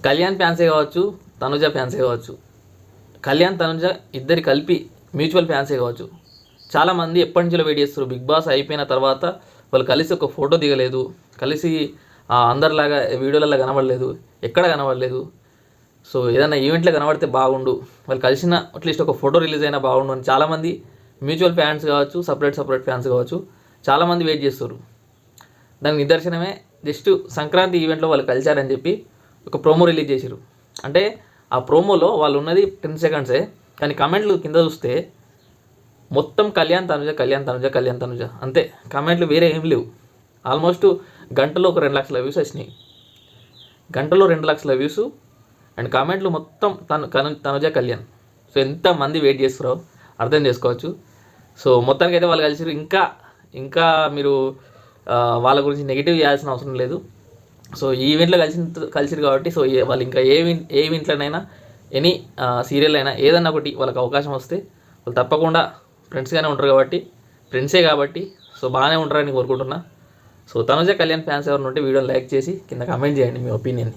కళ్యాణ్ ఫ్యాన్సే కావచ్చు, తనుజ ఫ్యాన్సే కావచ్చు, కళ్యాణ్ తనుజ ఇద్దరి కలిపి మ్యూచువల్ ఫ్యాన్సే కావచ్చు. చాలామంది ఎప్పటి నుంచో వెయిట్ చేస్తారు. బిగ్ బాస్ అయిపోయిన తర్వాత వాళ్ళు కలిసి ఒక ఫోటో దిగలేదు, కలిసి అందరిలాగా వీడియోలలో కనబడలేదు, ఎక్కడ కనబడలేదు. సో ఏదైనా ఈవెంట్లో కనబడితే బాగుండు, వాళ్ళు కలిసిన అట్లీస్ట్ ఒక ఫోటో రిలీజ్ అయినా బాగుండు అని చాలామంది మ్యూచువల్ ఫ్యాన్స్ కావచ్చు, సపరేట్ ఫ్యాన్స్ కావచ్చు, చాలామంది వెయిట్ చేస్తారు. దానికి నిదర్శనమే జస్ట్ సంక్రాంతి ఈవెంట్లో వాళ్ళు కలిశారని చెప్పి ఒక ప్రోమో రిలీజ్ చేశారు. అంటే ఆ ప్రోమోలో వాళ్ళు ఉన్నది 10 సెకండ్సే, కానీ కమెంట్లు కింద చూస్తే మొత్తం కళ్యాణ్ తనుజ అంతే. కమెంట్లు వేరే ఏం లేవు. ఆల్మోస్ట్ గంటలో ఒక 2 లక్షల వ్యూస్ వచ్చినాయి. గంటలో 2 లక్షల వ్యూస్ అండ్ కామెంట్లు మొత్తం తనుజ కళ్యాణ్. సో ఎంతమంది వెయిట్ చేస్తారో అర్థం చేసుకోవచ్చు. సో మొత్తానికి అయితే వాళ్ళు కలిసి ఇంకా మీరు వాళ్ళ గురించి నెగిటివ్ చేయాల్సిన అవసరం లేదు. సో ఈ ఈవెంట్లో కలిసిరు కాబట్టి సో వాళ్ళు ఇంకా ఏ ఈవెంట్లోనైనా ఎనీ సీరియల్ అయినా ఏదన్నా ఒకటి వాళ్ళకి అవకాశం వస్తే వాళ్ళు తప్పకుండా ఫ్రెండ్స్గానే ఉంటారు కాబట్టి ఫ్రెండ్సే కాబట్టి సో బాగానే ఉంటారని కోరుకుంటున్నా. సో తనుజ కళ్యాణ్ ఫ్యాన్స్ ఎవరైనా ఉంటే వీడియోని లైక్ చేసి కింద కామెంట్ చేయండి మీ ఒపీనియన్ని.